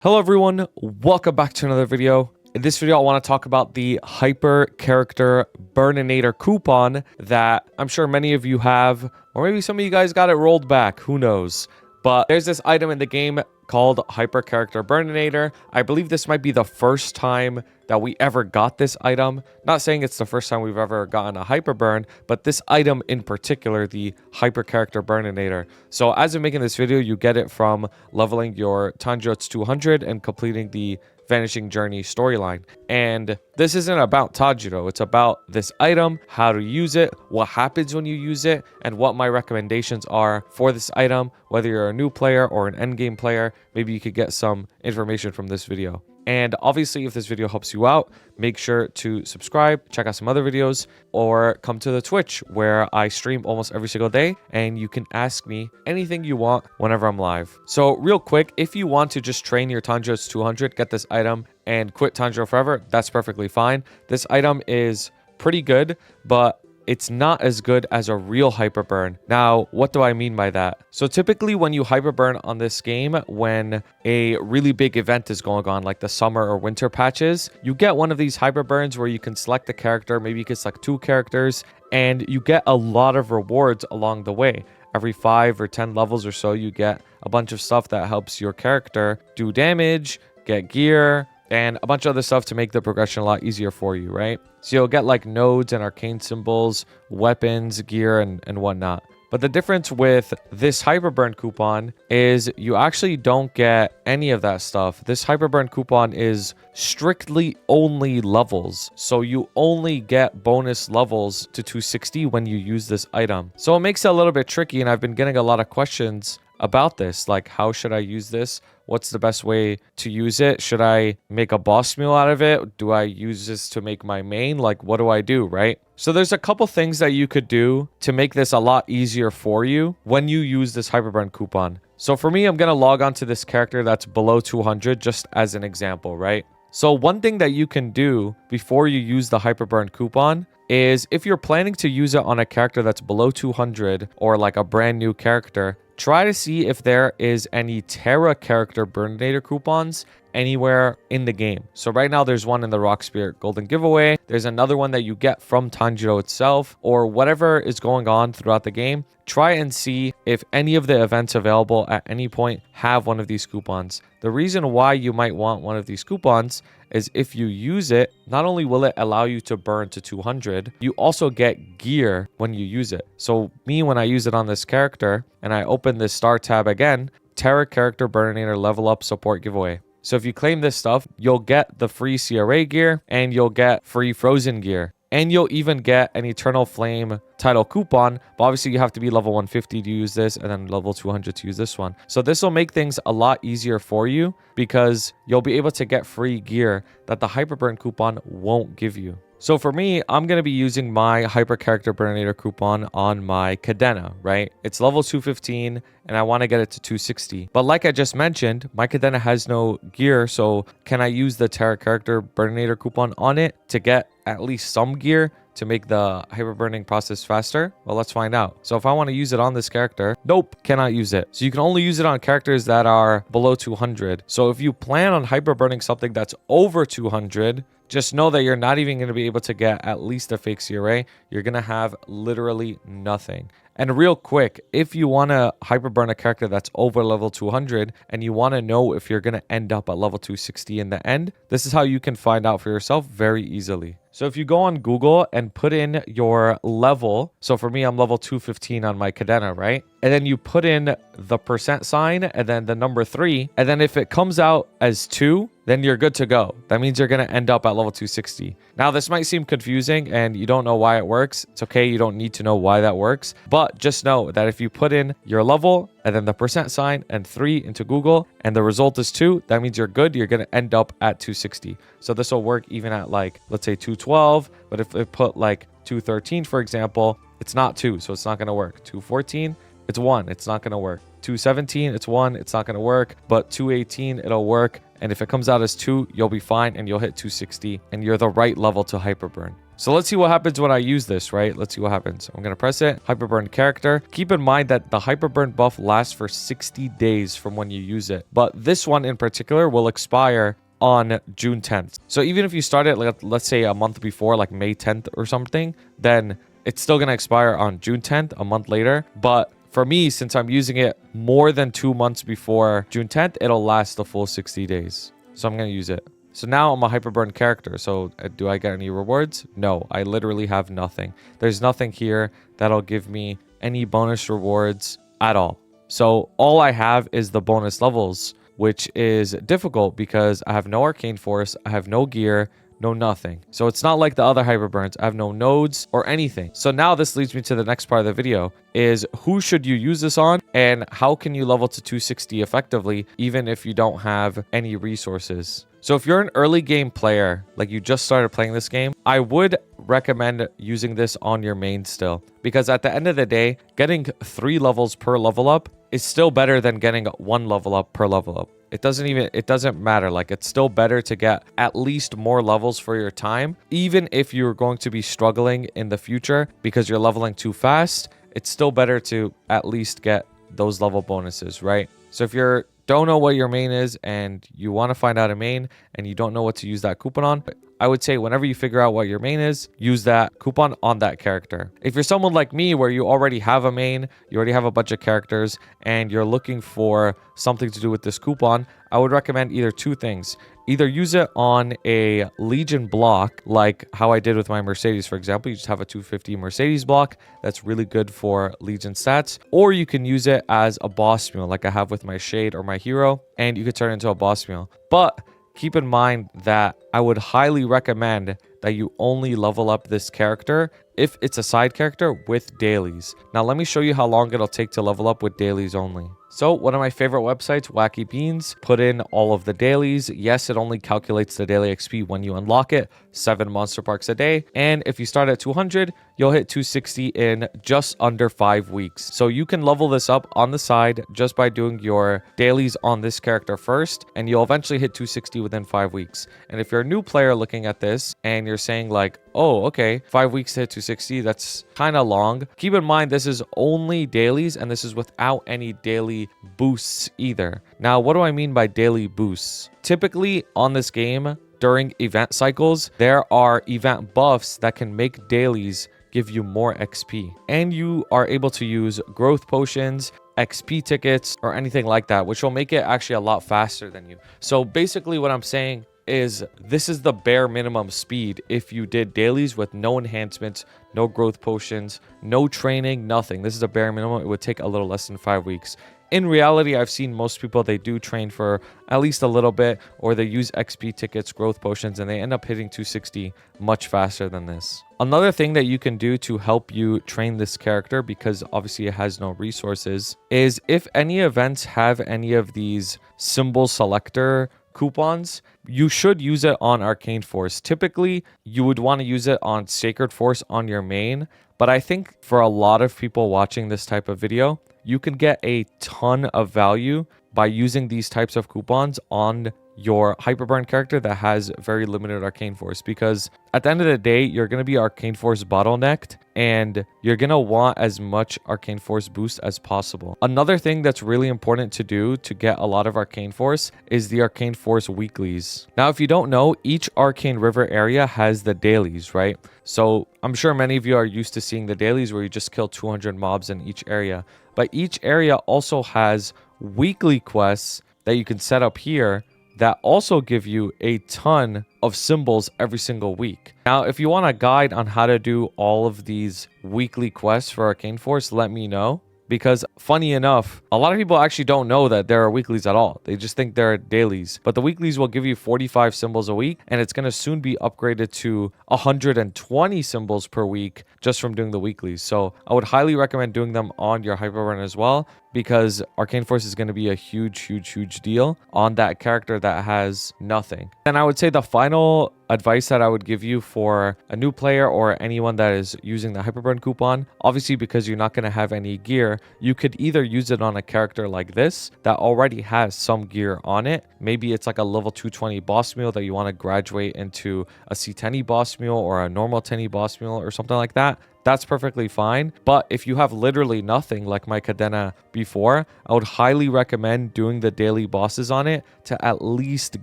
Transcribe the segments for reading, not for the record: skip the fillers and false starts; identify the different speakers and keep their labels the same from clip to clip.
Speaker 1: Hello everyone, welcome back to another video. In this video, I want to talk about the Hyper Character Burninator coupon that I'm sure many of you have, or maybe some of you guys got it rolled back, who knows. But there's this item in the game called Hyper Character Burninator. I believe this might be the first time that we ever got this item. Not saying it's the first time we've ever gotten a Hyper Burn, but this item in particular, the Hyper Character Burninator. So as I'm making this video, you get it from leveling your Tanjiro 200 and completing the Vanishing Journey storyline. And this isn't about Tanjiro, it's about this item, how to use it, what happens when you use it, and what my recommendations are for this item. Whether you're a new player or an endgame player, maybe you could get some information from this video. And obviously, if this video helps you out, make sure to subscribe, check out some other videos, or come to the Twitch where I stream almost every single day and you can ask me anything you want whenever I'm live. So real quick, if you want to just train your Tanjiro 200, get this item and quit Tanjiro forever, that's perfectly fine. This item is pretty good, but it's not as good as a real hyper burn. Now, what do I mean by that? So typically when you hyper burn on this game, when a really big event is going on, like the summer or winter patches, you get one of these hyper burns where you can select a character, maybe you can select 2 characters, and you get a lot of rewards along the way. Every 5 or 10 levels or so, you get a bunch of stuff that helps your character do damage, get gear, and a bunch of other stuff to make the progression a lot easier for you, right? So you'll get like nodes and arcane symbols, weapons, gear, and whatnot. But the difference with this Hyperburn coupon is you actually don't get any of that stuff. This Hyperburn coupon is strictly only levels. So you only get bonus levels to 260 when you use this item. So it makes it a little bit tricky, and I've been getting a lot of questions about this. Like, how should I use this? What's the best way to use it? Should I make a boss meal out of it? Do I use this to make my main? Like, what do I do, right? So there's a couple things that you could do to make this a lot easier for you when you use this Hyperburn coupon. So for me, I'm going to log on to this character that's below 200 just as an example, right? So one thing that you can do before you use the Hyperburn coupon is if you're planning to use it on a character that's below 200 or like a brand new character, try to see if there is any Terra Character Burninator coupons anywhere in the game. So right now there's one in the Rock Spirit Golden Giveaway. There's another one that you get from Tanjiro itself, or whatever is going on throughout the game. Try and see if any of the events available at any point have one of these coupons. The reason why you might want one of these coupons is if you use it, not only will it allow you to burn to 200, you also get gear when you use it. So me, when I use it on this character and I open this star tab again, Terra Character Burninator Level Up Support Giveaway. So if you claim this stuff, you'll get the free CRA gear and you'll get free Frozen gear. And you'll even get an Eternal Flame title coupon. But obviously, you have to be level 150 to use this and then level 200 to use this one. So this will make things a lot easier for you because you'll be able to get free gear that the Hyperburn coupon won't give you. So for me, I'm going to be using my Hyper Character Burninator coupon on my Cadena, right? It's level 215 and I want to get it to 260. But like I just mentioned, my Cadena has no gear. So can I use the Terra Character Burninator coupon on it to get at least some gear to make the hyper burning process faster? Well, let's find out. So if I want to use it on this character, nope, cannot use it. So you can only use it on characters that are below 200. So if you plan on hyper burning something that's over 200, just know that you're not even going to be able to get at least a fake CRA. You're going to have literally nothing. And real quick, if you want to hyperburn a character that's over level 200 and you want to know if you're going to end up at level 260 in the end, this is how you can find out for yourself very easily. So if you go on Google and put in your level, so for me, I'm level 215 on my Cadena, right? And then you put in the % sign and then the number 3. And then if it comes out as 2, then you're good to go. That means you're going to end up at level 260. Now, this might seem confusing and you don't know why it works. It's okay. You don't need to know why that works. But just know that if you put in your level and then the % sign and 3 into Google and the result is 2, that means you're good. You're going to end up at 260. So this will work even at like, let's say 212. But if it put like 213, for example, it's not 2. So it's not going to work. 214, it's 1. It's not going to work. 217, it's 1. It's not going to work. But 218, it'll work. And if it comes out as 2, you'll be fine and you'll hit 260 and you're the right level to hyperburn. So let's see what happens when I use this, right? Let's see what happens. I'm going to press it. Hyperburn character. Keep in mind that the hyperburn buff lasts for 60 days from when you use it. But this one in particular will expire on June 10th. So even if you start it, like, let's say a month before, like May 10th or something, then it's still going to expire on June 10th, a month later. But for me, since I'm using it more than 2 months before June 10th, it'll last the full 60 days. So I'm going to use it. So now I'm a hyperburn character. So do I get any rewards? No, I literally have nothing. There's nothing here that'll give me any bonus rewards at all. So all I have is the bonus levels, which is difficult because I have no arcane force, I have no gear, no nothing. So it's not like the other hyperburns. I have no nodes or anything. So now this leads me to the next part of the video, is who should you use this on and how can you level to 260 effectively even if you don't have any resources. So if you're an early game player, like you just started playing this game, I would recommend using this on your main still, because at the end of the day, getting 3 levels per level up is still better than getting 1 level up per level up. It doesn't matter. Like, it's still better to get at least more levels for your time, even if you're going to be struggling in the future because you're leveling too fast. It's still better to at least get those level bonuses, right? So if you don't know what your main is and you want to find out a main and you don't know what to use that coupon on, I would say whenever you figure out what your main is, use that coupon on that character. If you're someone like me where you already have a main, you already have a bunch of characters, and you're looking for something to do with this coupon, I would recommend either 2 things. Either use it on a Legion block, like how I did with my Mercedes, for example. You just have a 250 Mercedes block that's really good for Legion stats. Or you can use it as a boss mule, like I have with my Shade or my Hero, and you could turn it into a boss mule. But keep in mind that I would highly recommend that you only level up this character if it's a side character with dailies. Now let me show you how long it'll take to level up with dailies only. So one of my favorite websites, Wacky Beans, put in all of the dailies. Yes, it only calculates the daily XP when you unlock it, 7 monster parks a day. And if you start at 200, you'll hit 260 in just under 5 weeks. So you can level this up on the side just by doing your dailies on this character first, and you'll eventually hit 260 within 5 weeks. And if you're a new player looking at this and you're saying like, oh, okay, 5 weeks to hit 260, that's kind of long. Keep in mind, this is only dailies, and this is without any daily boosts either. Now, what do I mean by daily boosts? Typically on this game, during event cycles, there are event buffs that can make dailies give you more XP. And you are able to use growth potions, XP tickets, or anything like that, which will make it actually a lot faster than you. So basically what I'm saying is this is the bare minimum speed if you did dailies with no enhancements, no growth potions, no training, nothing. This is a bare minimum. It would take a little less than 5 weeks. In reality, I've seen most people, they do train for at least a little bit, or they use XP tickets, growth potions, and they end up hitting 260 much faster than this. Another thing that you can do to help you train this character, because obviously it has no resources, is if any events have any of these symbol selector coupons, you should use it on Arcane Force. Typically, you would want to use it on Sacred Force on your main, but I think for a lot of people watching this type of video, you can get a ton of value by using these types of coupons on your Hyperburn character that has very limited Arcane Force, because at the end of the day, you're going to be Arcane Force bottlenecked and you're going to want as much Arcane Force boost as possible. Another thing that's really important to do to get a lot of Arcane Force is the Arcane Force weeklies. Now, if you don't know, each Arcane River area has the dailies, right? So I'm sure many of you are used to seeing the dailies where you just kill 200 mobs in each area, but each area also has weekly quests that you can set up here that also give you a ton of symbols every single week. Now, if you want a guide on how to do all of these weekly quests for Arcane Force, let me know. Because funny enough, a lot of people actually don't know that there are weeklies at all. They just think they're dailies. But the weeklies will give you 45 symbols a week, and it's going to soon be upgraded to 120 symbols per week just from doing the weeklies. So I would highly recommend doing them on your Hyperburn as well. because Arcane Force is going to be a huge deal on that character that has nothing. And I would say the final advice that I would give you for a new player or anyone that is using the Hyperburn coupon, obviously because you're not going to have any gear, you could either use it on a character like this that already has some gear on it. Maybe it's like a level 220 boss mule that you want to graduate into a C10 boss mule or a normal 10 boss mule or something like that. That's perfectly fine. But if you have literally nothing like my Cadena before, I would highly recommend doing the daily bosses on it to at least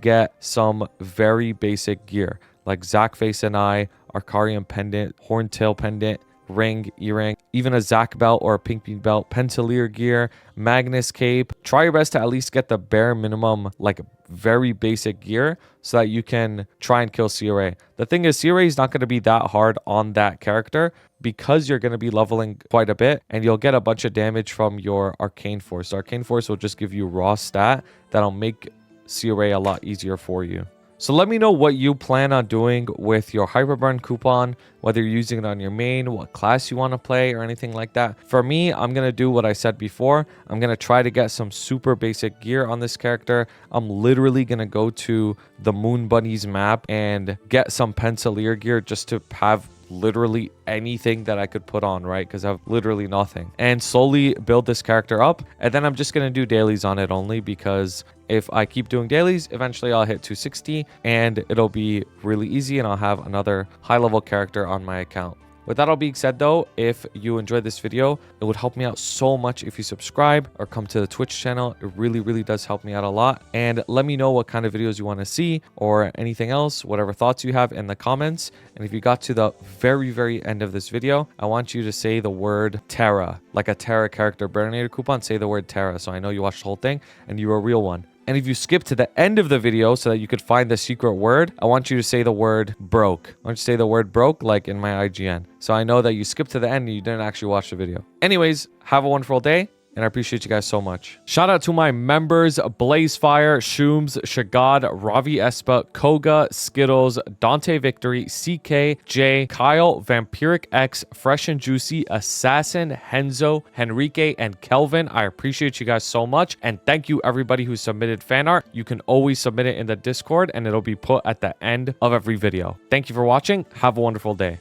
Speaker 1: get some very basic gear like Zac Face and Eye, Arcarium Pendant, Horntail Pendant, ring, earring, even a Zac belt or a pink bean belt, Pentalier gear, Magnus cape. Try your best to at least get the bare minimum, like very basic gear so that you can try and kill CRA. The thing is, CRA is not going to be that hard on that character because you're going to be leveling quite a bit and you'll get a bunch of damage from your Arcane Force. Arcane Force will just give you raw stat that'll make CRA a lot easier for you. So let me know what you plan on doing with your Hyperburn coupon, whether you're using it on your main, what class you want to play, or anything like that. For me, I'm going to do what I said before. I'm going to try to get some super basic gear on this character. I'm literally going to go to the Moon Bunnies map and get some Pentalier gear just to have literally anything that I could put on, right? Because I have literally nothing. And slowly build this character up. And then I'm just going to do dailies on it only because if I keep doing dailies, eventually I'll hit 260 and it'll be really easy and I'll have another high level character on my account. With that all being said though, if you enjoyed this video, it would help me out so much if you subscribe or come to the Twitch channel. It really does help me out a lot. And let me know what kind of videos you want to see or anything else, whatever thoughts you have in the comments. And if you got to the very end of this video, I want you to say the word Terra, like a Terra character Burninator coupon, say the word Terra. So I know you watched the whole thing and you're a real one. And if you skip to the end of the video so that you could find the secret word, I want you to say the word broke. I want you to say the word broke like in my IGN. So I know that you skipped to the end and you didn't actually watch the video. Anyways, have a wonderful day. And I appreciate you guys so much. Shout out to my members, Blazefire, Shooms, Shagad, Ravi Espa, Koga, Skittles, Dante Victory, CK, Jay, Kyle, Vampiric X, Fresh and Juicy, Assassin, Henzo, Henrique, and Kelvin. I appreciate you guys so much. And thank you everybody who submitted fan art. You can always submit it in the Discord and it'll be put at the end of every video. Thank you for watching. Have a wonderful day.